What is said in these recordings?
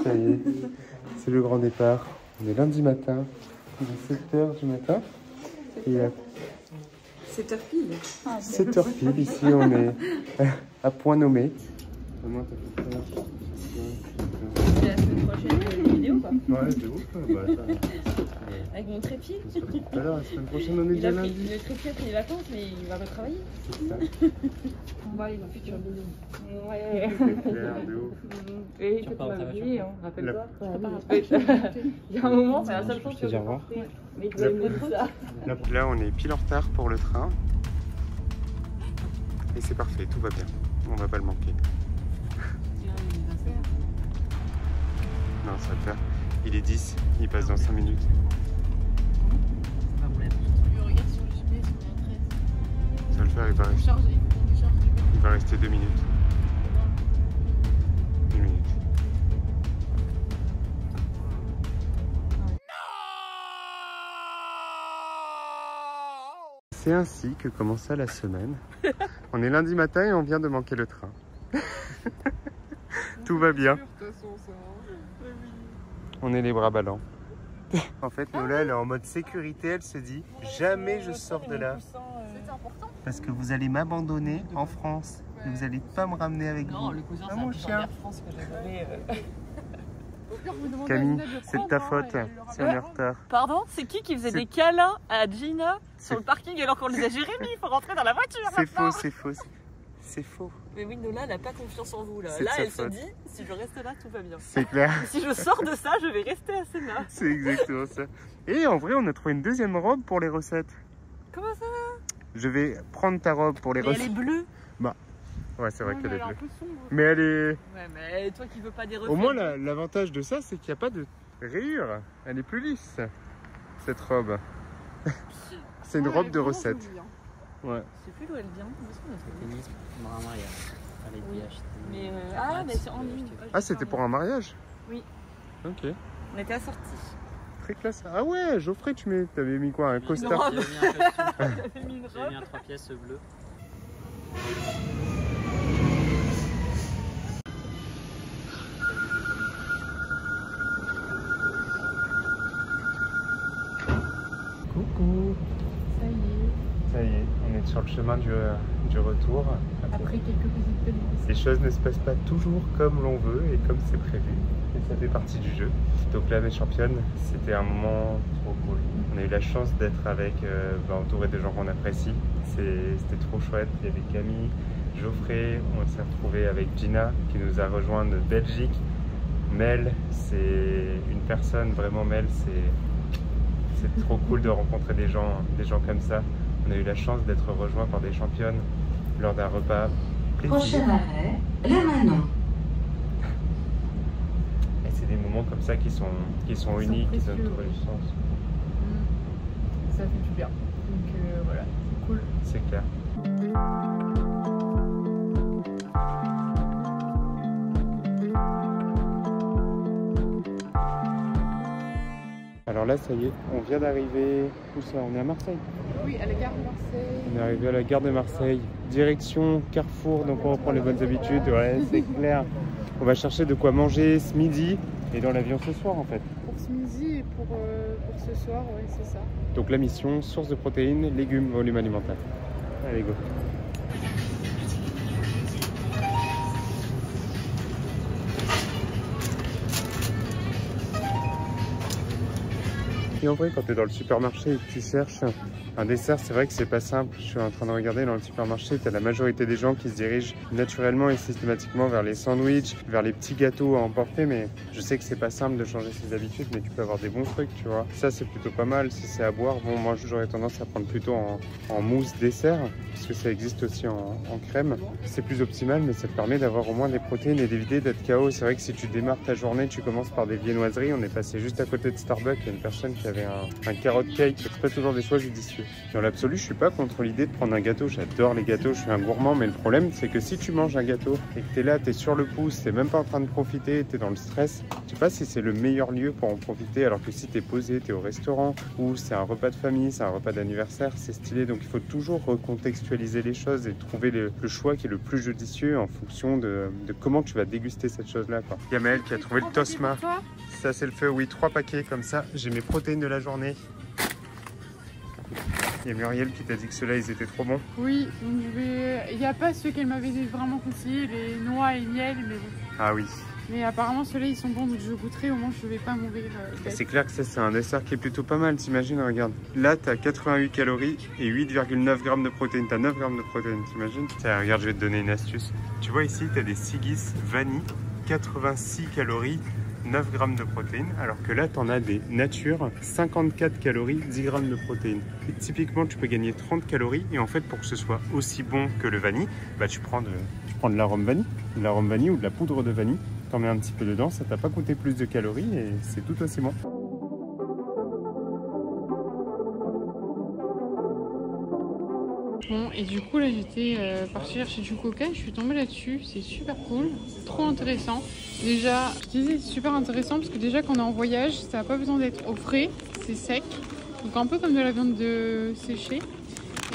Ça y est, c'est le grand départ. On est lundi matin, il est 7h du matin. Et 7h pile. 7h pile, ici on est à point nommé. Maman, t'as fait quoi? C'est la semaine prochaine, une vidéo quoi. Ouais, de ouf. Bah, Avec mon trépied. tout à l'heure, la semaine prochaine, on est Il déjà a pris lundi. le trépied après les vacances, mais il va retravailler. C'est ça. Bon, allez, mon futur bébé. C'est clair, de ouf. Et que tu m'avais oublié, hein, rappelle-toi. La- Il y a un moment, c'est la seule chose que dire au revoir. Mais tu vas me dire ça. Là, on est pile en retard pour le train. Et c'est parfait, tout va bien. On va pas le manquer. Non, ça va le faire. Il est 10, il passe dans 5 minutes. Ça va le faire, il va rester 2 minutes. 1 minute. C'est ainsi que commença la semaine. On est lundi matin et on vient de manquer le train. Tout va bien. On est les bras ballants. En fait, Nola, elle est en mode sécurité. Elle se dit jamais je sors de là. C'était important. Parce que vous allez m'abandonner en France. Et vous allez pas me ramener avec vous. Non, le cousin, Ah, c'est mon un chien. Air France que j'avais. Camille, c'est de ta faute si on est en retard. Pardon, c'est qui faisait C'est- des câlins à Gina C'est- sur le parking alors qu'on les a Jérémy, il faut rentrer dans la voiture. C'est maintenant. faux, c'est faux. C'est faux. Mais oui, Nola, elle n'a pas confiance en vous là. C'est de Là, sa elle se faute. dit, si je reste là, tout va bien. C'est clair. Si je sors de ça, je vais rester à Sénat. C'est exactement ça. Et en vrai, on a trouvé une deuxième robe pour les recettes. Comment ça? Je vais prendre ta robe pour les Mais elle est recettes. bleue. Ouais, c'est vrai qu'elle est Elle est un bleue. peu sombre. Mais elle est... Ouais, mais toi qui veux pas des reflets. Au moins, l'avantage de ça, c'est qu'il n'y a pas de rayures. Elle est plus lisse, cette robe. C'est une Ouais, robe elle de est vraiment recettes. jolie, hein. Ouais. Je sais plus d'où elle vient. Où est-ce qu'on a trouvé? Normalement, elle a été achetée. Mais ah, mais c'est en ligne. Ah, c'était pour un mariage? Oui. Ok. On était assortis. Très classe. Ah ouais, Geoffrey, t'avais mis quoi? Un costard? robe. J'ai mis un costume. J'avais mis une J'ai robe. mis un 3 pièces bleu. Coucou. Ça y est, Ça y est, on est sur le chemin du retour. après quelques visites de l'île. Les choses ne se passent pas toujours comme l'on veut et comme c'est prévu. Et ça fait partie du jeu. Donc là, mes championnes, c'était un moment trop cool. On a eu la chance d'être avec, entouré de gens qu'on apprécie. C'était trop chouette. Il y avait Camille, Geoffrey. On s'est retrouvé avec Gina qui nous a rejoint de Belgique. Mel, c'est une personne, vraiment Mel, c'est trop cool de rencontrer des gens comme ça. On a eu la chance d'être rejoints par des championnes lors d'un repas plaisir. Prochain arrêt, la Manon. Et c'est des moments comme ça qui sont uniques, qui donnent précieux, trop du sens. Ça fait du bien. Donc voilà, c'est cool. C'est clair. Alors là, ça y est, on vient d'arriver. Où ça? On est à Marseille. Oui, à la gare de Marseille. On est arrivé à la gare de Marseille. Direction Carrefour, donc on reprend les bonnes habitudes. Ouais, c'est clair. On va chercher de quoi manger ce midi et dans l'avion ce soir en fait. Pour ce midi et pour ce soir, ouais, c'est ça. Donc la mission, source de protéines, légumes, volume alimentaire. Allez, go. Et en vrai, quand tu es dans le supermarché et que tu cherches un dessert, c'est vrai que c'est pas simple. Je suis en train de regarder dans le supermarché, tu as la majorité des gens qui se dirigent naturellement et systématiquement vers les sandwichs, vers les petits gâteaux à emporter, mais je sais que c'est pas simple de changer ses habitudes, mais tu peux avoir des bons trucs, tu vois. Ça, c'est plutôt pas mal. Si c'est à boire, bon, moi j'aurais tendance à prendre plutôt en mousse dessert, parce que ça existe aussi en crème. C'est plus optimal, mais ça te permet d'avoir au moins des protéines et d'éviter d'être KO. C'est vrai que si tu démarres ta journée, tu commences par des viennoiseries. On est passé juste à côté de Starbucks, il y a une personne qui avait un carrot cake. C'est pas toujours des choix judicieux. Dans l'absolu, je suis pas contre l'idée de prendre un gâteau. J'adore les gâteaux, je suis un gourmand, mais le problème, c'est que si tu manges un gâteau et que t'es là, t'es sur le pouce, t'es même pas en train de profiter, t'es dans le stress, je sais pas si c'est le meilleur lieu pour en profiter, alors que si t'es posé, t'es au restaurant, ou c'est un repas de famille, c'est un repas d'anniversaire, c'est stylé. Donc il faut toujours recontextualiser contextualiser les choses et trouver le choix qui est le plus judicieux en fonction de comment tu vas déguster cette chose-là. Il y a Maëlle qui a trouvé le Tosma. Ça, c'est le feu, oui, 3 paquets comme ça. J'ai mes protéines de la journée. Il y a Muriel qui t'a dit que ceux-là, ils étaient trop bons. Oui, donc il n'y a pas ceux qu'elle m'avait vraiment conseillé, les noix et miel, mais bon. Ah oui. Mais apparemment, ceux-là, ils sont bons, donc je goûterai, au moins je ne vais pas mourir. C'est clair que ça, c'est un dessert qui est plutôt pas mal, t'imagines, regarde. Là, t'as 88 calories et 8,9 grammes de protéines. T'as 9 grammes de protéines, t'imagines? Tiens, regarde, je vais te donner une astuce. Tu vois ici, t'as des Sigis vanille, 86 calories, 9 grammes de protéines, alors que là, t'en as des nature, 54 calories, 10 grammes de protéines. Et typiquement, tu peux gagner 30 calories, et en fait, pour que ce soit aussi bon que le vanille, bah, tu prends de l'arôme vanille ou de la poudre de vanille. T'en mets un petit peu dedans, ça t'a pas coûté plus de calories et c'est tout aussi bon. Bon, et du coup, là, j'étais partie chercher du coca, je suis tombée là-dessus, c'est super cool, trop intéressant. Déjà, je disais c'est super intéressant parce que déjà, quand on est en voyage, ça n'a pas besoin d'être au frais, c'est sec. Donc un peu comme de la viande séchée.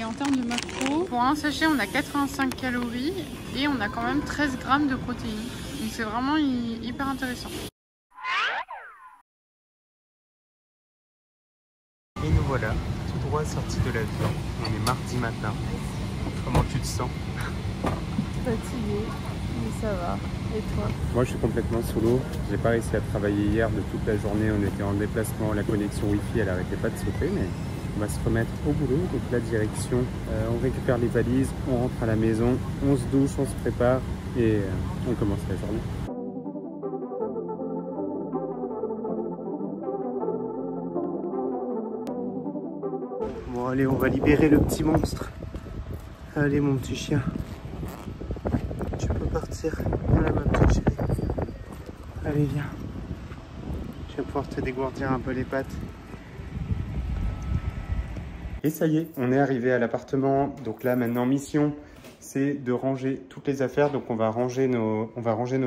Et en termes de macros, pour un sachet, on a 85 calories et on a quand même 13 grammes de protéines. Donc c'est vraiment hyper intéressant. Et nous voilà, tout droit sortis de l'avion. On est mardi matin. Comment tu te sens? Fatiguée, mais ça va. Et toi? Moi je suis complètement sous l'eau. J'ai pas réussi à travailler hier de toute la journée. On était en déplacement, la connexion Wi-Fi elle arrêtait pas de sauter, mais on va se remettre au boulot. Donc la direction, on récupère les valises, on rentre à la maison, on se douche, on se prépare et on commence la journée. Bon allez, on va libérer le petit monstre. Allez mon petit chien, tu peux partir. Voilà ma petite chérie. Allez viens. Je vais pouvoir te dégourdir un peu les pattes. Et ça y est, on est arrivé à l'appartement. Donc là maintenant mission, c'est de ranger toutes les affaires. Donc on va ranger nos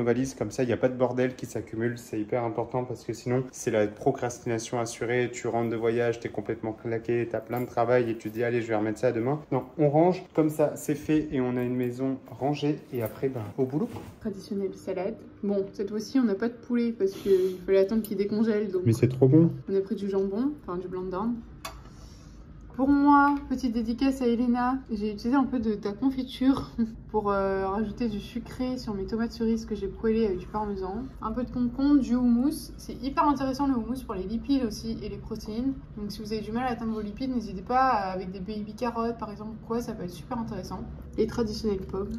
valises, comme ça il n'y a pas de bordel qui s'accumule. C'est hyper important parce que sinon c'est la procrastination assurée. Tu rentres de voyage, tu es complètement claqué, tu as plein de travail et tu te dis allez je vais remettre ça demain. Non, on range, comme ça c'est fait et on a une maison rangée et après au boulot. Traditionnelle salade. Bon, cette fois-ci on n'a pas de poulet parce qu'il fallait attendre qu'il décongèle. Donc Mais c'est trop bon. on a pris du jambon, enfin du blanc de dinde. Pour moi, petite dédicace à Elena, j'ai utilisé un peu de ta confiture pour rajouter du sucré sur mes tomates cerises que j'ai poêlées avec du parmesan. Un peu de concombre, du houmous. C'est hyper intéressant le houmous pour les lipides aussi et les protéines. Donc si vous avez du mal à atteindre vos lipides, n'hésitez pas avec des baby carottes par exemple, quoi, ça peut être super intéressant. Les traditionnelles pommes.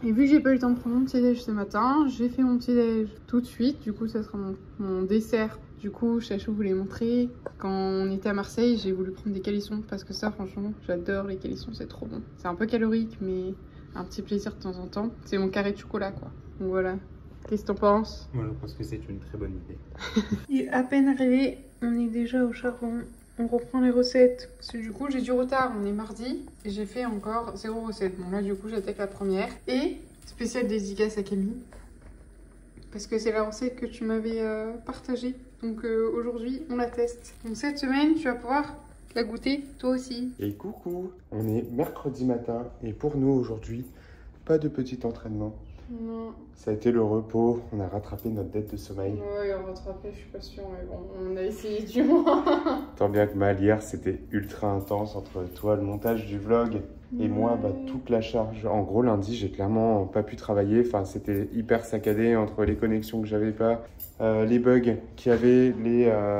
Et vu que j'ai pas eu le temps de prendre mon petit déj ce matin, j'ai fait mon petit déj tout de suite. Du coup, ça sera mon dessert. Du coup, Chachou voulait montrer. Quand on était à Marseille, j'ai voulu prendre des calissons parce que ça, franchement, j'adore les calissons, c'est trop bon. C'est un peu calorique, mais un petit plaisir de temps en temps. C'est mon carré de chocolat, quoi. Donc voilà. Qu'est-ce que t'en penses? Moi, je pense que c'est une très bonne idée. Il est à peine arrivé, on est déjà au charbon. On reprend les recettes. Parce que du coup, j'ai du retard. On est mardi et j'ai fait encore 0 recette. Bon, là, du coup, j'attaque la première. Et spéciale dédicace à Camille. Parce que c'est la recette que tu m'avais partagée. Donc aujourd'hui, on la teste. Donc cette semaine, tu vas pouvoir la goûter toi aussi. Et coucou, on est mercredi matin et pour nous aujourd'hui, pas de petit entraînement. Non. Ça a été le repos, on a rattrapé notre dette de sommeil. Ouais, on a rattrapé, je suis pas sûre, mais bon, on a essayé du moins. Tant bien que mal, hier c'était ultra intense entre toi, le montage du vlog et moi, toute la charge. En gros, lundi, j'ai clairement pas pu travailler. Enfin, c'était hyper saccadé entre les connexions que j'avais pas, les bugs qu'il y avait,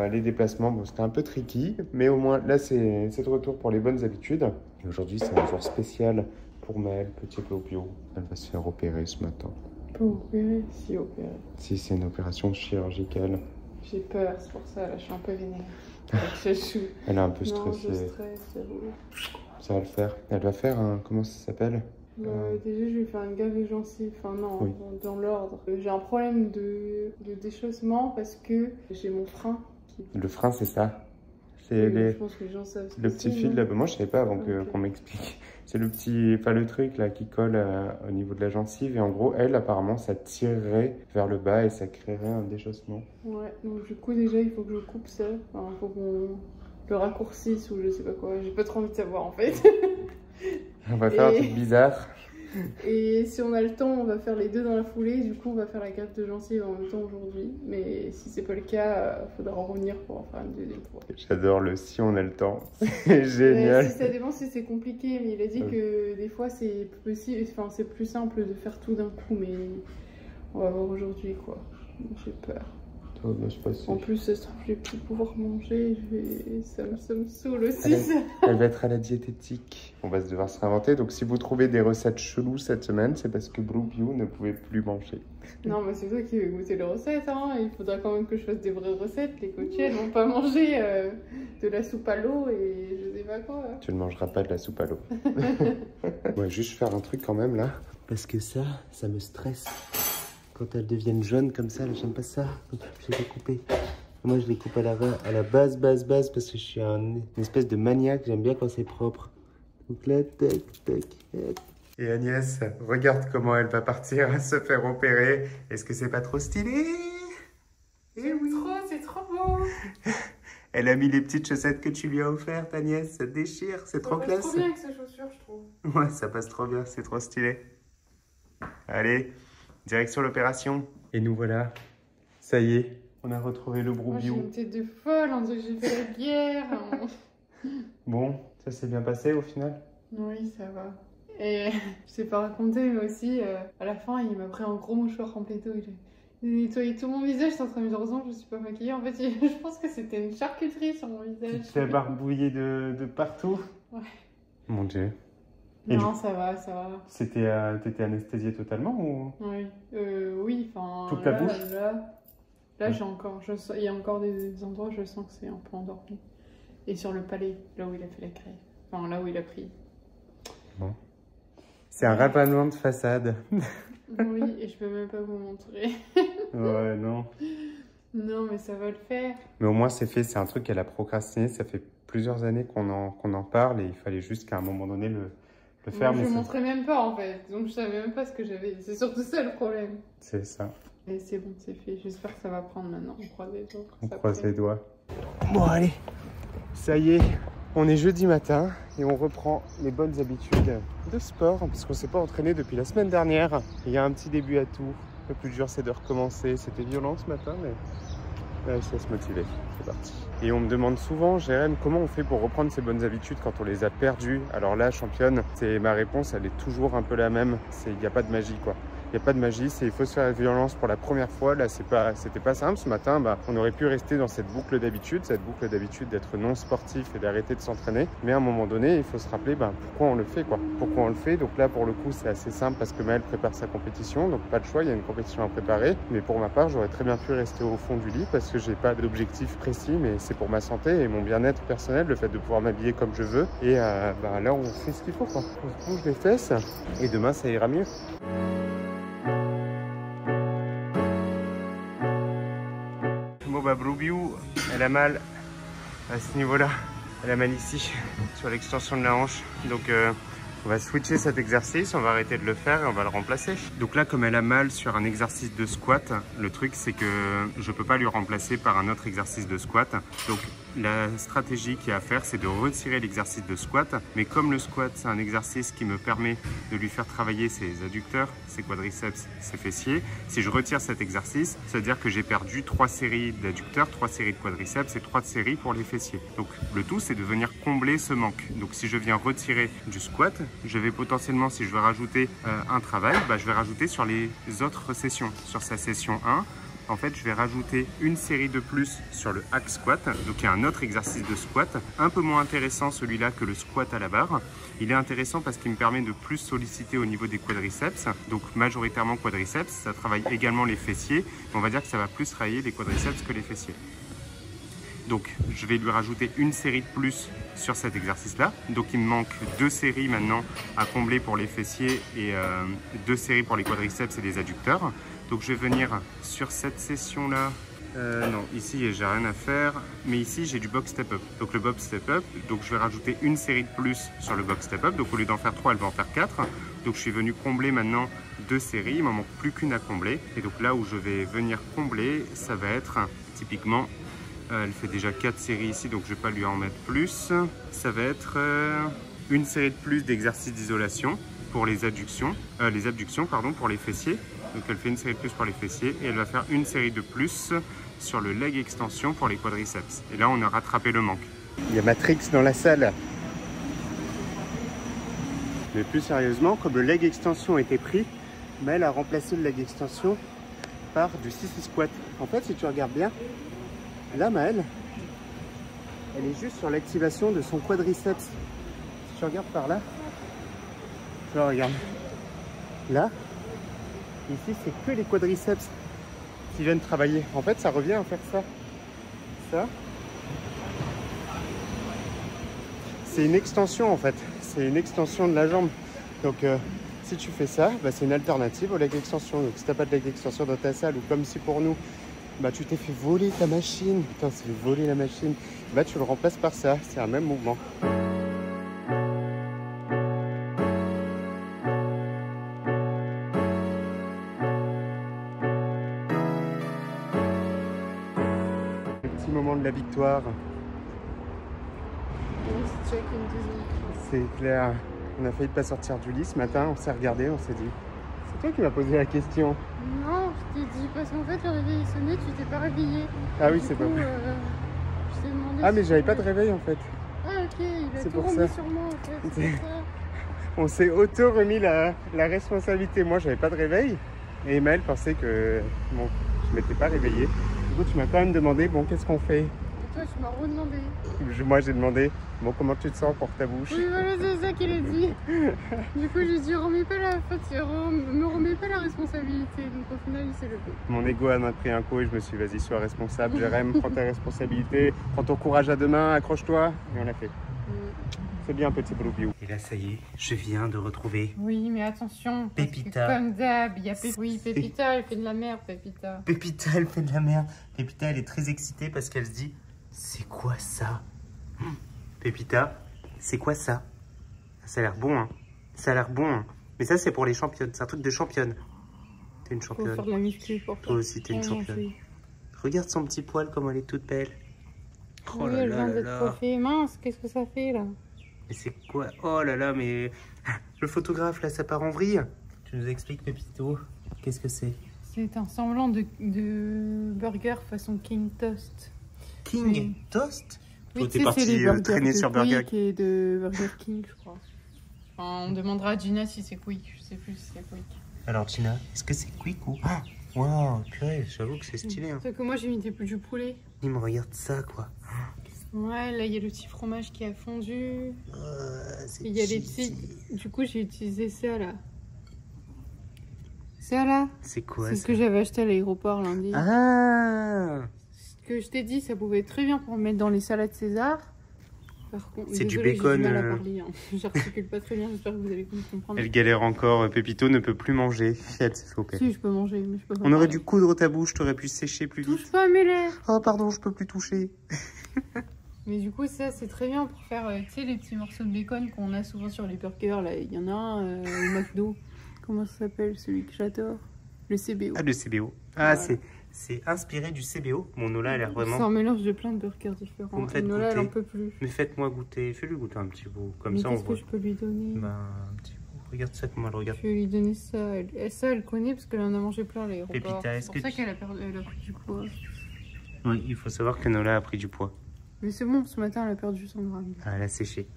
les déplacements. Bon, c'était un peu tricky, mais au moins là, c'est de retour pour les bonnes habitudes. Aujourd'hui, c'est un jour spécial pour Maëlle, petit peu au bio. Elle va se faire opérer ce matin. Pas opérer, si opérer. Si, c'est une opération chirurgicale. J'ai peur, c'est pour ça, là, je suis un peu vénère. Elle est un peu stressée. Non, je stresse, j'avoue. Ça va le faire. Elle va faire un... Comment ça s'appelle? Déjà, je vais faire une gave de gencives. Enfin, non, oui. dans l'ordre. J'ai un problème de déchaussement parce que j'ai mon frein qui... Le frein, c'est ça? C'est oui, les... Je pense que les gens savent ce le que petit c'est, fil non là. Moi, je savais pas avant okay. qu'on m'explique. C'est le petit... Enfin, le truc là qui colle au niveau de la gencive. Et en gros, elle, apparemment, ça tirerait vers le bas et ça créerait un déchaussement. Ouais, donc du coup, déjà, il faut que je coupe ça. Enfin, il faut qu'on le raccourcisse ou je sais pas quoi. J'ai pas trop envie de savoir en fait. On va faire un truc bizarre. Et si on a le temps, on va faire les deux dans la foulée. Du coup, on va faire la greffe de gencive en même temps aujourd'hui. Mais si c'est pas le cas, il faudra en revenir pour en faire une deuxième fois. J'adore le si on a le temps. C'est génial. Si ça dépend si c'est compliqué, mais il a dit que des fois c'est possible, enfin c'est plus simple de faire tout d'un coup, mais on va voir aujourd'hui quoi. J'ai peur. Ça va se passer. En plus, ça se trouve, je vais plus pouvoir manger, ça me saoule aussi. Ça. Elle va être à la diététique. On va devoir se réinventer. Donc si vous trouvez des recettes cheloues cette semaine, c'est parce que Blue Bio ne pouvait plus manger. Non, mais c'est toi qui veux goûter les recettes. Hein. Il faudra quand même que je fasse des vraies recettes. Les coachées, elles vont pas manger de la soupe à l'eau et je sais pas quoi. Tu ne mangeras pas de la soupe à l'eau. On va juste faire un truc quand même là. Parce que ça me stresse. Quand elles deviennent jaunes comme ça, j'aime pas ça. Donc je les ai coupées. Moi, je les coupe à la base, parce que je suis une espèce de maniaque. J'aime bien quand c'est propre. Donc là, tac, tac, tac. Et Agnès, regarde comment elle va partir se faire opérer. Est-ce que c'est pas trop stylé? Eh oui. C'est trop beau. Elle a mis les petites chaussettes que tu lui as offertes, Agnès. Ça te déchire, c'est trop classe. Ça passe trop bien avec ces chaussures, je trouve. Ouais, ça passe trop bien, c'est trop stylé. Allez, direction l'opération. Et nous voilà. Ça y est, on a retrouvé le Blue Bio. J'ai une tête de folle, on dirait que j'ai fait la guerre. Bon, ça s'est bien passé au final? Oui, ça va. Et je t'ai pas raconté, mais aussi, à la fin, il m'a pris un gros mouchoir rempli d'eau. Il a nettoyé tout mon visage, j'étais en train de me dire, heureusement que je suis pas maquillée. En fait, je pense que c'était une charcuterie sur mon visage. Tu t'es barbouillé de partout? Ouais. Mon Dieu. Non, ça va, ça va. T'étais anesthésiée totalement ou? Oui, oui, enfin... Toute la bouche? Là j'ai encore... Il y a encore des endroits où je sens que c'est un peu endormi. Et sur le palais, là où il a fait la greffe. Enfin, là où il a pris. Bon. C'est un rabattement de façade. Oui, et je peux même pas vous montrer. Ouais, non. Non, mais ça va le faire. Mais au moins, c'est fait. C'est un truc qu'elle a procrastiné. Ça fait plusieurs années qu'on en parle et il fallait juste qu'à un moment donné le faire. Moi, mais je ne montrais même pas, en fait. Donc, je savais même pas ce que j'avais. C'est surtout ça, le problème. C'est ça. Et c'est bon, c'est fait. J'espère que ça va prendre maintenant. On croise les doigts. On croise les doigts. Bon, allez. Ça y est. On est jeudi matin et on reprend les bonnes habitudes de sport parce qu'on ne s'est pas entraîné depuis la semaine dernière. Il y a un petit début à tout. Le plus dur, c'est de recommencer. C'était violent ce matin, mais ouais, ça se motiver. C'est parti. Et on me demande souvent, Jérém, comment on fait pour reprendre ces bonnes habitudes quand on les a perdues? Alors là, championne, c'est ma réponse, elle est toujours un peu la même. Il n'y a pas de magie, quoi. Il n'y a pas de magie, il faut se faire la violence pour la première fois. Là, c'était pas simple. Ce matin, on aurait pu rester dans cette boucle d'habitude d'être non sportif et d'arrêter de s'entraîner. Mais à un moment donné, il faut se rappeler pourquoi on le fait, quoi. Pourquoi on le fait. Donc là, pour le coup, c'est assez simple parce que Maëlle prépare sa compétition. Donc pas de choix, il y a une compétition à préparer. Mais pour ma part, j'aurais très bien pu rester au fond du lit parce que j'ai pas d'objectif précis, mais c'est pour ma santé et mon bien-être personnel, le fait de pouvoir m'habiller comme je veux. Et là, on fait ce qu'il faut, quoi. On se bouge les fesses et demain, ça ira mieux. Blue Bio, elle a mal à ce niveau-là. Elle a mal ici, sur l'extension de la hanche. Donc on va switcher cet exercice, on va arrêter de le faire et on va le remplacer. Donc là, comme elle a mal sur un exercice de squat, le truc c'est que je peux pas lui remplacer par un autre exercice de squat. Donc la stratégie qu'il y a à faire, c'est de retirer l'exercice de squat. Mais comme le squat, c'est un exercice qui me permet de lui faire travailler ses adducteurs, ses quadriceps, ses fessiers. Si je retire cet exercice, ça veut dire que j'ai perdu 3 séries d'adducteurs, 3 séries de quadriceps et 3 séries pour les fessiers. Donc le tout, c'est de venir combler ce manque. Donc si je viens retirer du squat, je vais potentiellement, si je veux rajouter un travail, je vais rajouter sur les autres sessions. Sur sa session 1, en fait, je vais rajouter une série de plus sur le hack squat. Donc, il y a un autre exercice de squat, un peu moins intéressant celui-là que le squat à la barre. Il est intéressant parce qu'il me permet de plus solliciter au niveau des quadriceps. Donc, majoritairement quadriceps. Ça travaille également les fessiers. On va dire que ça va plus travailler les quadriceps que les fessiers. Donc, je vais lui rajouter une série de plus sur cet exercice-là. Donc, il me manque 2 séries maintenant à combler pour les fessiers et 2 séries pour les quadriceps et les adducteurs. Donc, je vais venir sur cette session-là. Non, ici, j'ai rien à faire. Mais ici, j'ai du box step-up. Donc, le box step-up, donc je vais rajouter une série de plus sur le box step-up. Donc, au lieu d'en faire 3, elle va en faire 4. Donc, je suis venu combler maintenant 2 séries. Il ne m'en manque plus qu'une à combler. Et donc, là où je vais venir combler, ça va être typiquement... elle fait déjà 4 séries ici, donc je ne vais pas lui en mettre plus. Ça va être une série de plus d'exercices d'isolation pour les abductions, pardon, pour les fessiers. Donc elle fait une série de plus pour les fessiers et elle va faire une série de plus sur le leg extension pour les quadriceps. Et là, on a rattrapé le manque. Il y a Matrix dans la salle. Mais plus sérieusement, comme le leg extension était pris, Maëlle a remplacé le leg extension par du sissy squat. En fait, si tu regardes bien, là, Maëlle, elle est juste sur l'activation de son quadriceps. Si tu regardes par là, tu vois, regarde. Là, ici, c'est que les quadriceps qui viennent travailler. En fait, ça revient à faire ça. Ça. C'est une extension, en fait. C'est une extension de la jambe. Donc, si tu fais ça, bah, c'est une alternative au leg extension. Donc, si tu n'as pas de leg extension dans ta salle, ou comme si pour nous, bah, tu t'es fait voler ta machine. Putain, c'est voler la machine. Bah, tu le remplaces par ça. C'est un même mouvement. Moment de la victoire. C'est clair. On a failli pas sortir du lit ce matin. On s'est regardé, on s'est dit. C'est toi qui m'as posé la question. Non, je t'ai dit parce qu'en fait le réveil est sonné, tu t'es pas réveillé. Ah oui, c'est pas vrai. Je t'ai demandé. Ah mais j'avais pas de réveil en fait. Ah ok, il a C'est tout pour remis ça. sur moi en fait. C'est ça. On s'est auto-remis la responsabilité. Moi, j'avais pas de réveil. Et Emmaël pensait que bon, je m'étais pas réveillé. Du coup, tu m'as quand même demandé, bon, qu'est-ce qu'on fait? Et toi, tu m'as redemandé. Moi, j'ai demandé, bon, comment tu te sens pour ta bouche? Oui, voilà, c'est ça qu'il a dit. Du coup, j'ai dit, remets pas la faute, me remets pas la responsabilité. Donc au final, il s'est levé. Mon ego m'a pris un coup et je me suis dit, vas-y, sois responsable. Jérém, prends ta responsabilité, prends ton courage à deux mains, accroche-toi. Et on l'a fait. C'est bien, petit Broubiou. Et là, ça y est, je viens de retrouver Oui, mais attention. Parce Pépita. que comme d'hab, il y a Oui, Pépita, elle fait de la merde, Pépita. Pépita, elle fait de la merde. Pépita, elle est très excitée parce qu'elle se dit, c'est quoi ça? Pépita, c'est quoi ça? Ça a l'air bon, hein. Ça a l'air bon, hein. Mais ça, c'est pour les championnes. C'est un truc de championne. T'es une Faut championne. faire de la muscu pour Toi aussi, t'es une championne. Regarde son petit poil, comme elle est toute belle. Oh Oui, là elle là vient là d'être là. coiffée. Mince, qu'est-ce que ça fait là? Mais c'est quoi? Oh là là, mais... Le photographe, là, ça part en vrille. Tu nous expliques, Pépito, qu'est-ce que c'est? C'est un semblant de burger façon King Toast. King Oui. Toast? Oui, Toi, tu t'es sais, c'est les parti burgers traîner de sur Burger Quick et de Burger King, je crois. Enfin, on demandera à Gina si c'est Quick. Je sais plus si c'est Quick. Alors, Gina, est-ce que c'est quick ou... Ah, waouh, purée, j'avoue que c'est stylé. Hein. Sauf que moi, j'ai mis du poulet. Il me regarde ça, quoi. Ouais, là, il y a le petit fromage qui a fondu. C'est Il y a les cheesy. petits... Du coup, j'ai utilisé ça, là. Ça, là, C'est quoi c'est ça? ce que j'avais acheté à l'aéroport lundi. Ah, Ce que je t'ai dit, ça pouvait être très bien pour mettre dans les salades César. Par contre, C'est du désolée, bacon, j'ai du mal à parler, hein. J'articule pas très bien, j'espère que vous allez comprendre. elle galère encore. Pépito ne peut plus manger. Elle s'est fait opérer. Si, je peux manger, mais je peux pas On aurait parler. dû coudre ta bouche, t'aurais pu sécher plus vite. Touche pas à mes lèvres. Oh, pardon, je peux plus toucher. Mais du coup, ça, c'est très bien pour faire, tu sais, les petits morceaux de bacon qu'on a souvent sur les burgers. Là, il y en a un au McDo. Comment ça s'appelle, celui que j'adore? Le CBO. Ah, le CBO. Ah, Voilà. c'est inspiré du CBO. Mon Nola a l'air C'est vraiment... un mélange de plein de burgers différents. Vous me faites Et Nola, elle en goûter. peut plus. Mais faites-moi goûter. Fais-lui goûter un petit bout. Comme Mais ça, on qu'est-ce que voit. je peux lui donner? Ben, un petit bout. Regarde ça, comment elle regarde. Je vais lui donner ça. Ça, elle connaît parce qu'elle en a mangé plein à l'aéroport. Pépita, est-ce C'est que pour ça tu- qu'elle a pris du poids. Oui, il faut savoir que Nola a pris du poids. Mais c'est bon, ce matin, elle a perdu 100 grammes. Ah, elle a séché.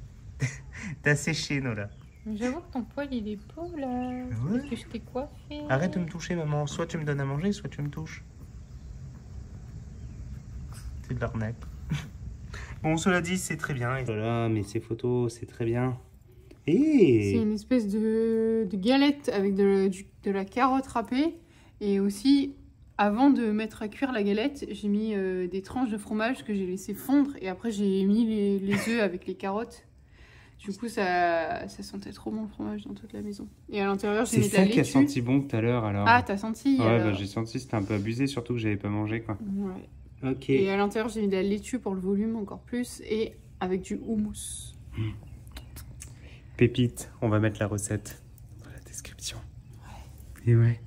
T'as séché, Nola. Mais j'avoue que ton poil, il est beau, là. Ouais. Parce que je t'ai coiffé. Arrête de me toucher, maman. Soit tu me donnes à manger, soit tu me touches. C'est de l'arnaque. Bon, cela dit, c'est très bien. Voilà, mais ces photos, c'est très bien. C'est Et une espèce de galette avec de la carotte râpée. Et aussi, avant de mettre à cuire la galette, j'ai mis des tranches de fromage que j'ai laissé fondre. Et après, j'ai mis les œufs avec les carottes. Du coup, ça sentait trop bon le fromage dans toute la maison. Et à l'intérieur, j'ai c'est mis de la ça qui a laitue. senti bon tout à l'heure, alors. Ah, t'as senti Ouais, alors. bah, j'ai senti, c'était un peu abusé, surtout que j'avais pas mangé, quoi. Ouais. Ok. Et à l'intérieur, j'ai mis de la laitue pour le volume encore plus. Et avec du houmous. Pépite, on va mettre la recette dans la description. Et ouais.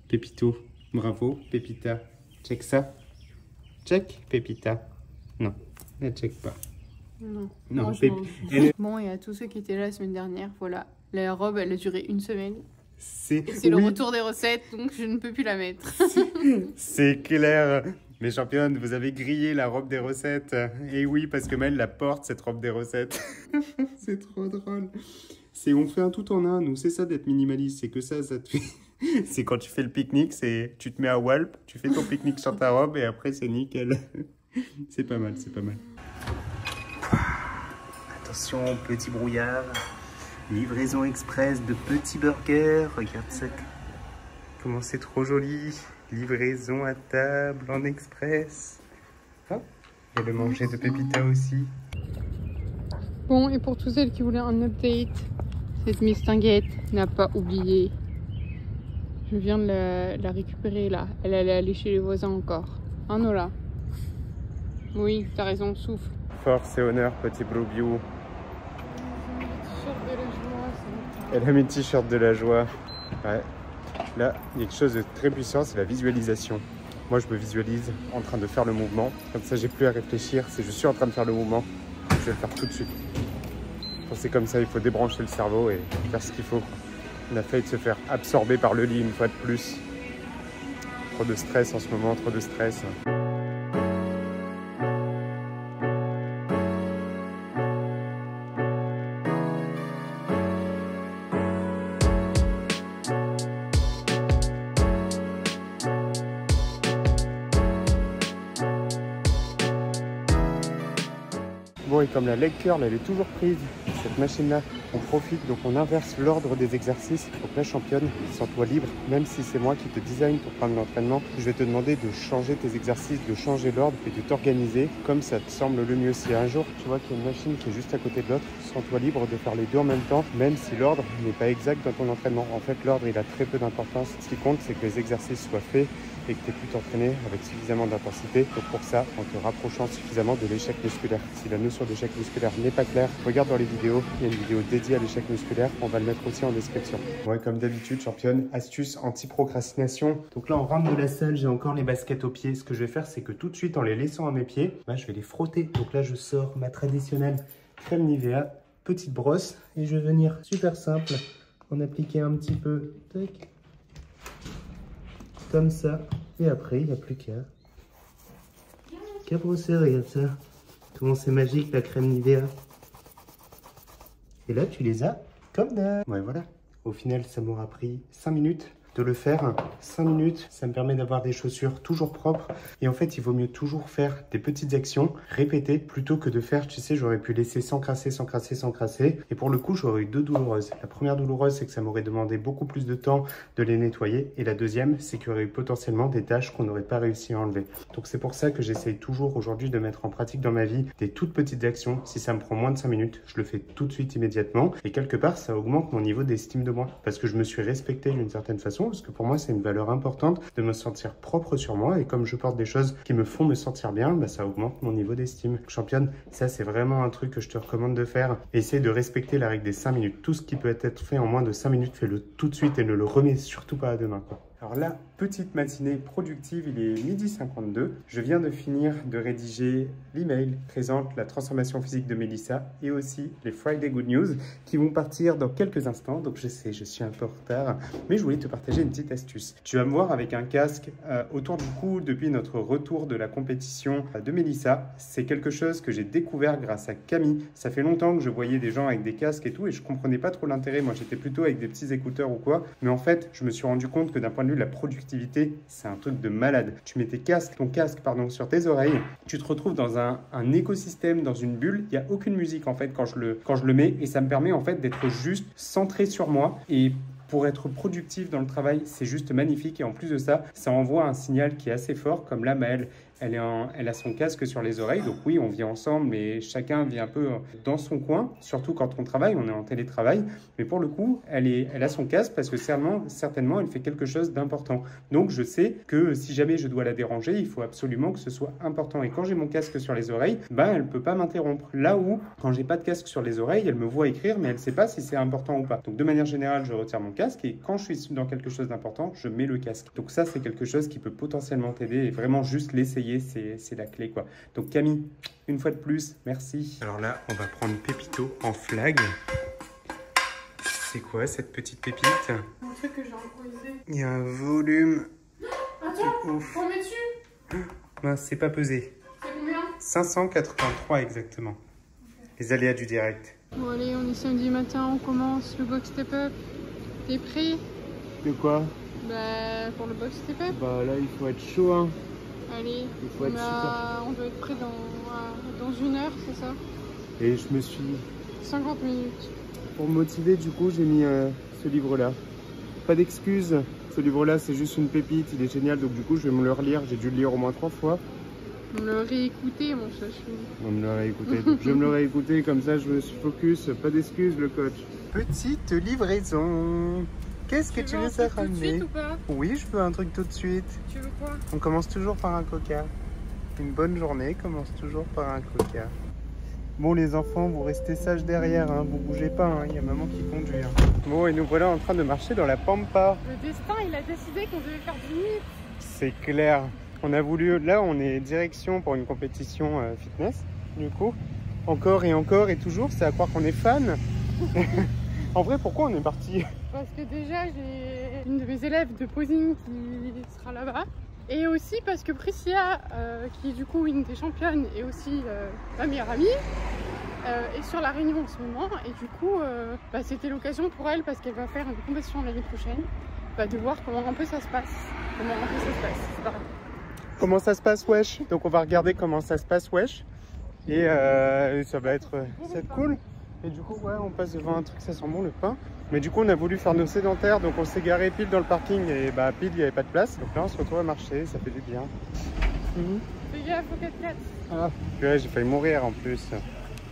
Pépito, bravo. Pépita, check ça. Check, Pépita. Non, ne check pas. Non. Non, Franchement. elle- Bon, et à tous ceux qui étaient là la semaine dernière, voilà. La robe, elle a duré une semaine. c'est C'est le oui, retour des recettes, donc je ne peux plus la mettre. c'est clair. Mes championnes, vous avez grillé la robe des recettes. Et oui, parce que Maëlle la porte, cette robe des recettes. C'est trop drôle. On fait un tout en un, nous, c'est ça d'être minimaliste. C'est que ça te fait... C'est quand tu fais le pique-nique, tu te mets à Walp, tu fais ton pique-nique sur ta robe et après c'est nickel. C'est pas mal, c'est pas mal. Attention, petit brouillard. Livraison express de petits burgers. Regarde ça. Comment c'est trop joli. Livraison à table en express. Hop. Et le manger de Pépita aussi. Bon, et pour tous celles qui voulaient un update, cette Miss Tinguette n'a pas oublié. Je viens de la récupérer là. Elle allait aller chez les voisins encore. Hein, Nola? Oui, t'as raison, souffle. Force et honneur, petit Blue Bio. Elle a mis le t-shirt de la joie. Ouais. Là, il y a quelque chose de très puissant, c'est la visualisation. Moi, je me visualise en train de faire le mouvement. Comme ça, j'ai plus à réfléchir. C'est je suis en train de faire le mouvement. Je vais le faire tout de suite. Quand c'est comme ça, il faut débrancher le cerveau et faire ce qu'il faut. On a failli se faire absorber par le lit une fois de plus. Trop de stress en ce moment, trop de stress. Bon, et comme la leg curl elle est toujours prise, cette machine là, on profite, donc on inverse l'ordre des exercices. Donc la championne, sens-toi libre, même si c'est moi qui te design pour prendre l'entraînement, je vais te demander de changer tes exercices, de changer l'ordre et de t'organiser comme ça te semble le mieux. Si un jour tu vois qu'il y a une machine qui est juste à côté de l'autre, sens-toi libre de faire les deux en même temps, même si l'ordre n'est pas exact dans ton entraînement. En fait, l'ordre il a très peu d'importance. Ce qui compte, c'est que les exercices soient faits et que tu aies pu t'entraîner avec suffisamment d'intensité. Donc pour ça, en te rapprochant suffisamment de l'échec musculaire. Si la notion d'échec musculaire n'est pas claire, regarde dans les vidéos. Il y a une vidéo dédiée à l'échec musculaire. On va le mettre aussi en description. Ouais, comme d'habitude, championne, astuce anti-procrastination. Donc là, on rentre de la salle, j'ai encore les baskets aux pieds. Ce que je vais faire, c'est que tout de suite, en les laissant à mes pieds, je vais les frotter. Donc là, je sors ma traditionnelle crème Nivea, petite brosse, et je vais venir super simple, en appliquer un petit peu. Tac. Comme ça, et après il n'y a plus qu'à brosser, regarde ça, comment c'est magique la crème Nivea. Et là tu les as comme d'hab. Ouais, voilà, au final ça m'aura pris 5 minutes de le faire. 5 minutes, ça me permet d'avoir des chaussures toujours propres. Et en fait, il vaut mieux toujours faire des petites actions répétées plutôt que de faire, tu sais, j'aurais pu laisser s'encrasser, s'encrasser, s'encrasser. Et pour le coup, j'aurais eu deux douloureuses. La première douloureuse, c'est que ça m'aurait demandé beaucoup plus de temps de les nettoyer. Et la deuxième, c'est qu'il y aurait eu potentiellement des tâches qu'on n'aurait pas réussi à enlever. Donc c'est pour ça que j'essaye toujours aujourd'hui de mettre en pratique dans ma vie des toutes petites actions. Si ça me prend moins de 5 minutes, je le fais tout de suite, immédiatement. Et quelque part, ça augmente mon niveau d'estime de moi. Parce que je me suis respecté d'une certaine façon. Parce que pour moi, c'est une valeur importante de me sentir propre sur moi. Et comme je porte des choses qui me font me sentir bien, ça augmente mon niveau d'estime. Championne, ça, c'est vraiment un truc que je te recommande de faire. Essaye de respecter la règle des 5 minutes. Tout ce qui peut être fait en moins de 5 minutes, fais-le tout de suite et ne le remets surtout pas à demain, quoi. Alors là, petite matinée productive, il est 12h52. Je viens de finir de rédiger l'email qui présente la transformation physique de Mélissa et aussi les Friday Good News qui vont partir dans quelques instants. Donc je sais, je suis un peu en retard, mais je voulais te partager une petite astuce. Tu vas me voir avec un casque autour du cou depuis notre retour de la compétition de Mélissa. C'est quelque chose que j'ai découvert grâce à Camille. Ça fait longtemps que je voyais des gens avec des casques et tout et je comprenais pas trop l'intérêt. Moi, j'étais plutôt avec des petits écouteurs ou quoi. Mais en fait, je me suis rendu compte que d'un point de vue de la productivité, c'est un truc de malade. Tu mets ton casque sur tes oreilles, tu te retrouves dans un écosystème, dans une bulle. Il n'y a aucune musique en fait quand je le mets et ça me permet en fait d'être juste centré sur moi et pour être productif dans le travail, c'est juste magnifique. Et en plus de ça, ça envoie un signal qui est assez fort. Comme là, Maëlle, elle a son casque sur les oreilles. Donc oui, on vit ensemble, mais chacun vit un peu dans son coin. Surtout quand on travaille, on est en télétravail. Mais pour le coup, elle a son casque parce que certainement, elle fait quelque chose d'important. Donc je sais que si jamais je dois la déranger, il faut absolument que ce soit important. Et quand j'ai mon casque sur les oreilles, elle ne peut pas m'interrompre. Là où, quand j'ai pas de casque sur les oreilles, elle me voit écrire, mais elle ne sait pas si c'est important ou pas. Donc de manière générale, je retire mon casque et quand je suis dans quelque chose d'important, je mets le casque. Donc ça, c'est quelque chose qui peut potentiellement t'aider et vraiment juste l'essayer essayer, c'est la clé quoi. Donc Camille, une fois de plus, merci. Alors là, on va prendre Pépito en flag. C'est quoi cette petite pépite? Un truc que j'ai improvisé. Il y a un volume. Attends, Ouf. on met dessus. Mince, c'est pas pesé. C'est combien? 583 exactement. Okay. Les aléas du direct. Bon allez, on est samedi matin, on commence le box step up. T'es prêt? De quoi? Bah pour le box step up. Bah là il faut être chaud hein. Allez, Il faut être super. on doit être prêt dans 1 heure, c'est ça? Et je me suis... 50 minutes. Pour me motiver du coup j'ai mis ce livre là. Pas d'excuses, ce livre là c'est juste une pépite, il est génial donc du coup je vais me le relire, j'ai dû le lire au moins 3 fois. On me le réécouter mon chachou. On me le réécouter, je vais me le réécouter comme ça je me suis focus, pas d'excuses le coach. Petite livraison. Qu'est-ce que tu veux ça ramener? Tout de suite ou pas? Oui, je veux un truc tout de suite. Tu veux quoi? On commence toujours par un coca. Une bonne journée commence toujours par un coca. Bon les enfants, vous restez sages derrière, hein. Vous bougez pas, hein. Il y a maman qui conduit. Hein. Bon et nous voilà en train de marcher dans la pampa. Le destin il a décidé qu'on devait faire 10 minutes. C'est clair. On a voulu, là on est direction pour une compétition fitness. Du coup, encore et toujours, c'est à croire qu'on est fan. En vrai, pourquoi on est parti? Parce que déjà, j'ai une de mes élèves de posing qui sera là-bas. Et aussi parce que Priscilla, qui est du coup une des championnes et aussi ma meilleure amie, est sur la Réunion en ce moment. Et du coup, c'était l'occasion pour elle, parce qu'elle va faire une compétition l'année prochaine, de voir comment un peu ça se passe. C'est pareil. Comment ça se passe, wesh? Donc on va regarder comment ça se passe, wesh. Et ça va être cool. Et du coup, ouais, on passe devant un truc, ça sent bon le pain. Mais du coup, on a voulu faire nos sédentaires, donc on s'est garé pile dans le parking et pile, il n'y avait pas de place. Donc là, on se retrouve à marcher, ça fait du bien. Fais gaffe au 4x4. Ah, ouais, j'ai failli mourir en plus.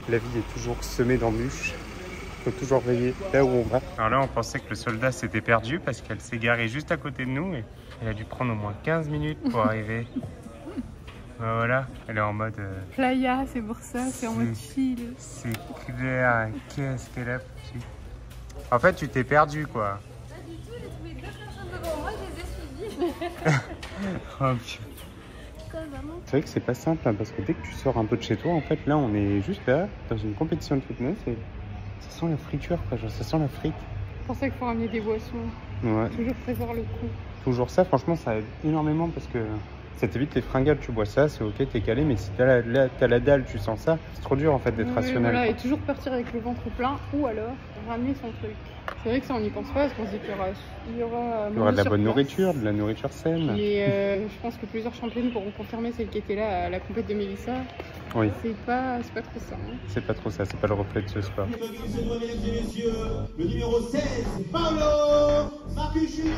La vie est toujours semée d'embûches. Il faut toujours veiller là où on va. Alors là, on pensait que le soldat s'était perdu parce qu'elle s'est garée juste à côté de nous et elle a dû prendre au moins 15 minutes pour arriver. Voilà, elle est en mode... Playa, c'est pour ça, c'est en mode chill. C'est clair, qu'est-ce qu'elle a foutu. En fait, tu t'es perdu, quoi. Pas du tout, j'ai trouvé 2 personnes devant moi, je les ai suivies. Oh, c'est vrai que c'est pas simple, hein, parce que dès que tu sors un peu de chez toi, en fait, là, on est juste là, dans une compétition de fitness, et ça sent la friture, quoi, genre, ça sent la frite. C'est pour ça qu'il faut ramener des boissons. Ouais. Toujours prévoir le coup. Toujours ça, franchement, ça aide énormément, parce que... ça t'évite les fringales, tu bois ça, c'est ok, t'es calé, mais si t'as la dalle, tu sens ça, c'est trop dur en fait d'être rationnel. Voilà, et toujours partir avec le ventre plein ou alors ramener son truc. C'est vrai que ça on n'y pense pas parce qu'on se dit qu'il y aura de la bonne nourriture, de la nourriture saine. Et je pense que plusieurs championnes pourront confirmer, celle qui était là à la compète de Mélissa. Oui. C'est pas trop ça. Hein. C'est pas trop ça, c'est pas le reflet de ce sport. Mesdames et messieurs, le numéro 16, Paolo Marcucci.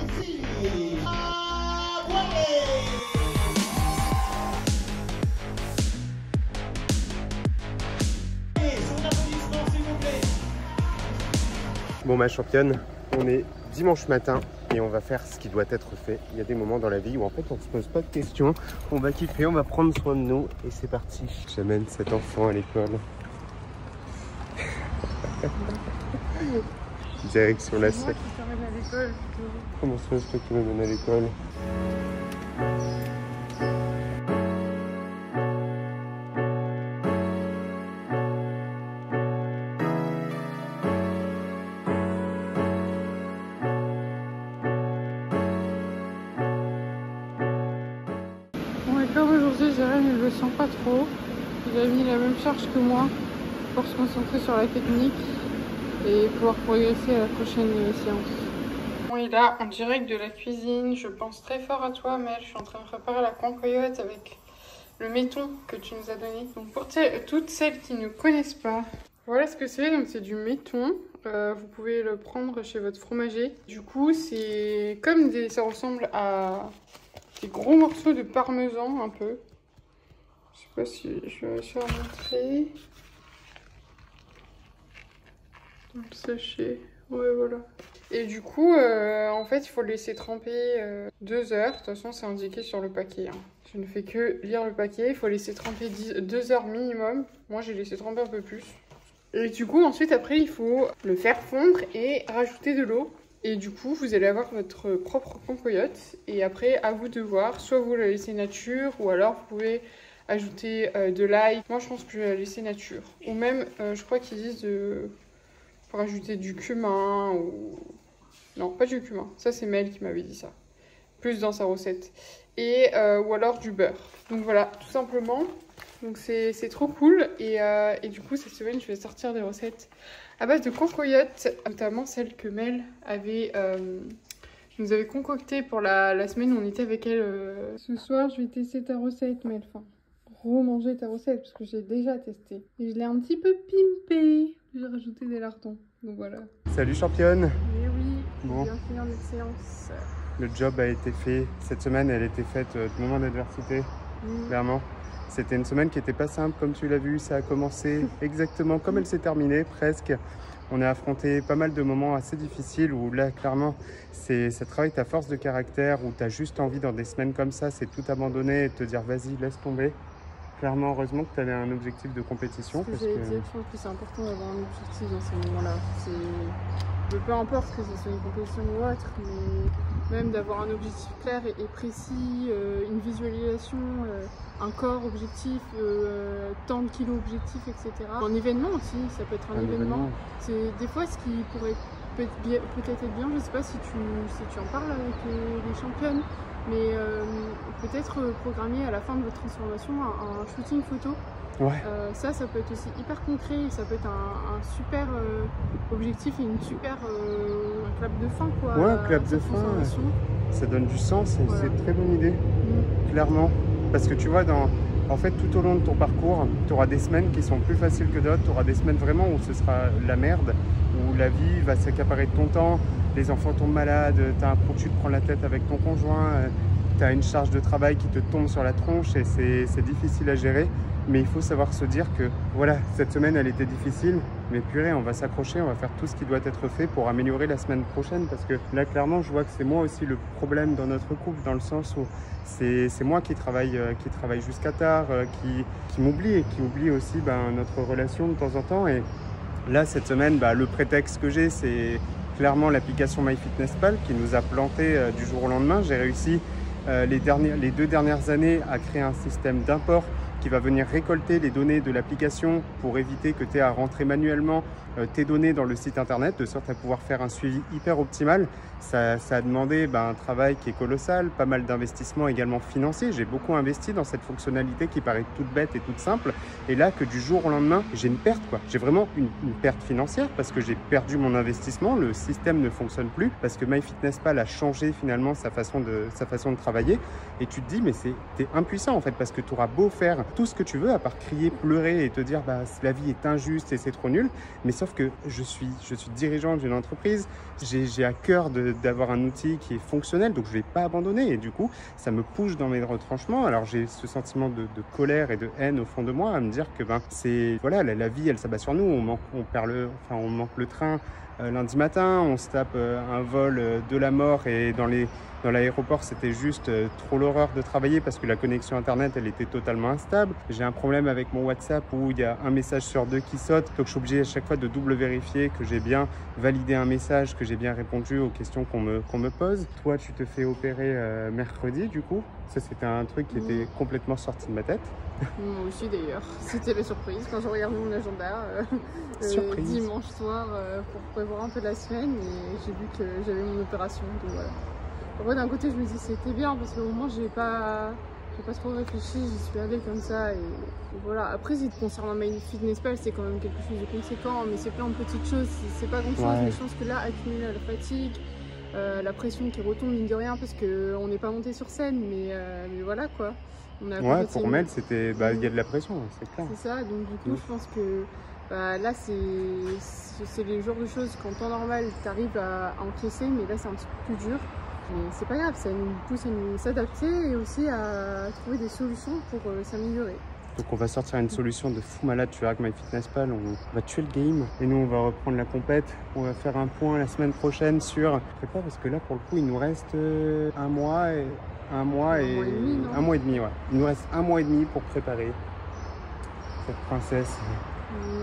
Bon ma championne, on est dimanche matin et on va faire ce qui doit être fait. Il y a des moments dans la vie où en fait on se pose pas de questions, on va kiffer, on va prendre soin de nous et c'est parti. J'amène cet enfant à l'école. Direction la salle. Comment ça, c'est toi qui m'amène à l'école? Aujourd'hui, Jérém il le sent pas trop. Il a mis la même charge que moi pour se concentrer sur la technique et pouvoir progresser à la prochaine séance. Bon, et là, en direct de la cuisine, je pense très fort à toi, Mel. Je suis en train de préparer la concoyote avec le méton que tu nous as donné. Donc pour toutes celles qui ne connaissent pas, voilà ce que c'est. Donc c'est du méton. Vous pouvez le prendre chez votre fromager. Du coup, c'est comme ça ressemble à des gros morceaux de parmesan un peu. Je sais pas si je vais réussir à montrer. Dans le sachet. Ouais, voilà. Et du coup, en fait, il faut le laisser tremper 2 heures. De toute façon, c'est indiqué sur le paquet. Hein. Je ne fais que lire le paquet. Il faut laisser tremper 2 heures minimum. Moi, j'ai laissé tremper un peu plus. Et du coup, ensuite, après, il faut le faire fondre et rajouter de l'eau. Et du coup, vous allez avoir votre propre concoyote. Et après, à vous de voir. Soit vous la laissez nature, ou alors vous pouvez ajouter de l'ail. Moi, je pense que je vais la laisser nature. Ou même, je crois qu'ils disent pour ajouter du cumin ou... Non, pas du cumin. Ça, c'est Mel qui m'avait dit ça. Plus dans sa recette. Et, ou alors du beurre. Donc voilà, tout simplement. Donc c'est trop cool. Et du coup, cette semaine, je vais sortir des recettes à base de concoyote. Notamment celle que Mel nous avait concoctée pour la semaine où on était avec elle. Ce soir, je vais tester ta recette, Mel. Enfin, remanger ta recette parce que j'ai déjà testé. Et je l'ai un petit peu pimpée. J'ai rajouté des lardons. Donc voilà. Salut championne. Mais oui, Bon. je viens finir notre séance. Le job a été fait. Cette semaine, elle était faite de moments d'adversité, clairement. C'était une semaine qui n'était pas simple, comme tu l'as vu. Ça a commencé exactement comme elle s'est terminée, presque. On a affronté pas mal de moments assez difficiles où là, clairement, ça travaille ta force de caractère, où tu as juste envie dans des semaines comme ça, c'est tout abandonner et te dire vas-y, laisse tomber. Clairement, heureusement que tu avais un objectif de compétition. Ce que j'allais dire, je pense que c'est important d'avoir un objectif dans ces moments-là. Peu importe que ce soit une compétition ou autre, mais même d'avoir un objectif clair et précis, une visualisation, un corps objectif, tant de kilos objectif, etc. Un événement aussi, ça peut être un événement. C'est des fois ce qui pourrait peut-être être bien, je ne sais pas si tu en parles avec les championnes, mais peut-être programmer à la fin de votre transformation un shooting photo. Ouais. Ça peut être aussi hyper concret, ça peut être un super objectif et une super un clap de fin quoi. Ouais, un clap de fin, ça donne du sens et c'est une très bonne idée, clairement. Parce que tu vois, en fait, tout au long de ton parcours, tu auras des semaines qui sont plus faciles que d'autres, tu auras des semaines vraiment où ce sera la merde, où la vie va s'accaparer de ton temps, les enfants tombent malades, tu te prends la tête avec ton conjoint, tu as une charge de travail qui te tombe sur la tronche et c'est difficile à gérer. Mais il faut savoir se dire que voilà, cette semaine elle était difficile, mais purée, on va s'accrocher, on va faire tout ce qui doit être fait pour améliorer la semaine prochaine. Parce que là, clairement, je vois que c'est moi aussi le problème dans notre couple, dans le sens où c'est moi qui travaille jusqu'à tard, qui m'oublie et qui oublie aussi notre relation de temps en temps. Et là, cette semaine, le prétexte que j'ai, c'est clairement l'application MyFitnessPal qui nous a planté du jour au lendemain. J'ai réussi les 2 dernières années à créer un système d'import qui va venir récolter les données de l'application pour éviter que tu aies à rentrer manuellement tes données dans le site internet, de sorte à pouvoir faire un suivi hyper optimal. Ça a demandé un travail qui est colossal, pas mal d'investissements également financiers. J'ai beaucoup investi dans cette fonctionnalité qui paraît toute bête et toute simple. Et là, que du jour au lendemain, j'ai une perte, quoi. J'ai vraiment une perte financière parce que j'ai perdu mon investissement. Le système ne fonctionne plus parce que MyFitnessPal a changé finalement sa façon de travailler. Et tu te dis, mais t'es impuissant en fait, parce que tu auras beau faire tout ce que tu veux, à part crier, pleurer et te dire la vie est injuste et c'est trop nul. Mais sauf que je suis dirigeant d'une entreprise, j'ai à cœur d'avoir un outil qui est fonctionnel, donc je ne vais pas abandonner. Et du coup, ça me pousse dans mes retranchements. Alors j'ai ce sentiment de colère et de haine au fond de moi, à me dire que voilà, la vie, elle s'abat sur nous. On manque le train lundi matin, on se tape un vol de la mort et dans l'aéroport, c'était juste trop l'horreur de travailler parce que la connexion internet, elle était totalement instable. J'ai un problème avec mon WhatsApp où il y a un message sur 2 qui saute. Donc je suis obligé à chaque fois de double vérifier que j'ai bien validé un message, que j'ai bien répondu aux questions qu'on me pose. Toi, tu te fais opérer mercredi du coup. Ça, c'était un truc qui était complètement sorti de ma tête. Moi aussi d'ailleurs. C'était la surprise quand je regardais mon agenda dimanche soir pour prévoir un peu la semaine et j'ai vu que j'avais mon opération. Donc voilà. Après, d'un côté, je me dis c'était bien parce qu'au moment, j'ai pas trop réfléchi, j'y suis allée comme ça et voilà. Après, concernant MyFitnessPal, c'est quand même quelque chose de conséquent, mais c'est plein de petites choses, c'est pas grand chose, mais je pense que là, accumuler la fatigue, la pression qui retombe mine de rien parce qu'on n'est pas monté sur scène, mais voilà quoi. Pour Mel, c'était il y a de la pression, c'est clair. C'est ça, donc du coup, je pense que là, c'est les genres de choses qu'en temps normal, tu arrives à encaisser, mais là, c'est un petit peu plus dur. Mais c'est pas grave, ça nous pousse à nous s'adapter et aussi à trouver des solutions pour s'améliorer. Donc on va sortir une solution de fou malade, tu verras que MyFitnessPal, on va tuer le game. Et nous, on va reprendre la compète. On va faire un point la semaine prochaine sur... Je sais pas, parce que là, pour le coup, il nous reste un mois et demi. Ouais. Il nous reste 1 mois et demi pour préparer cette princesse.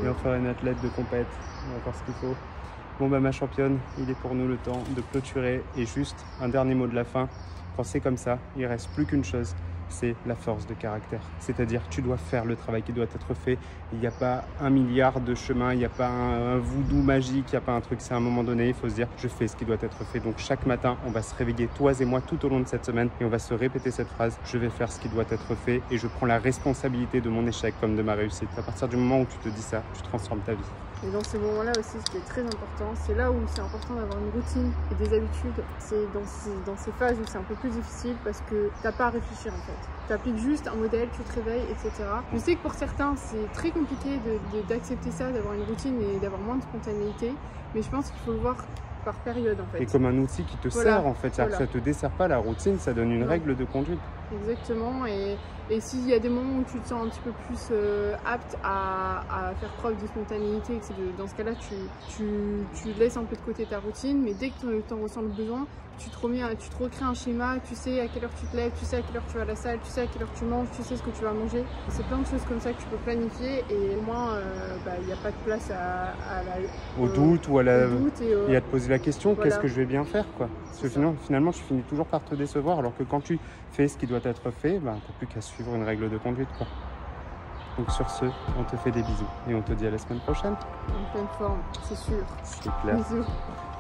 Et on va faire une athlète de compète. On va voir ce qu'il faut. Bon bah ma championne, il est pour nous le temps de clôturer. Et juste un dernier mot de la fin, quand c'est comme ça, il reste plus qu'une chose, c'est la force de caractère. C'est-à-dire tu dois faire le travail qui doit être fait. Il n'y a pas un milliard de chemins, il n'y a pas un voodoo magique, il n'y a pas un truc. C'est à un moment donné, il faut se dire je fais ce qui doit être fait. Donc chaque matin, on va se réveiller, toi et moi, tout au long de cette semaine et on va se répéter cette phrase, je vais faire ce qui doit être fait et je prends la responsabilité de mon échec comme de ma réussite. À partir du moment où tu te dis ça, tu transformes ta vie. Et dans ces moments-là aussi, ce qui est très important, c'est là où c'est important d'avoir une routine et des habitudes. C'est dans ces phases où c'est un peu plus difficile parce que t'as pas à réfléchir en fait. Tu appliques juste un modèle, tu te réveilles, etc. Je sais que pour certains, c'est très compliqué d'accepter ça, d'avoir une routine et d'avoir moins de spontanéité, mais je pense qu'il faut le voir par période en fait. Et comme un outil qui te sert en fait, voilà. Ça te dessert pas la routine, ça donne une règle de conduite. Exactement, et s'il y a des moments où tu te sens un petit peu plus apte à faire preuve de spontanéité, dans ce cas-là, tu laisses un peu de côté ta routine, mais dès que tu en ressens le besoin, tu te recrées un schéma, tu sais à quelle heure tu te lèves, tu sais à quelle heure tu vas à la salle, tu sais à quelle heure tu manges, tu sais ce que tu vas manger. C'est plein de choses comme ça que tu peux planifier et au moins, il n'y a pas de place au doute ou à la... et à te poser la question, voilà. Qu'est-ce que je vais bien faire quoi. Parce que finalement, tu finis toujours par te décevoir, alors que quand tu fais ce qui doit être fait, tu n'as plus qu'à suivre une règle de conduite quoi. Donc sur ce, on te fait des bisous et on te dit à la semaine prochaine. En pleine forme, c'est sûr. C'est clair. Bisous.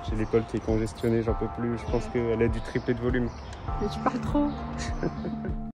J'ai l'épaule qui est congestionnée, j'en peux plus. Je pense qu'elle a dû tripler de volume. Mais tu parles trop.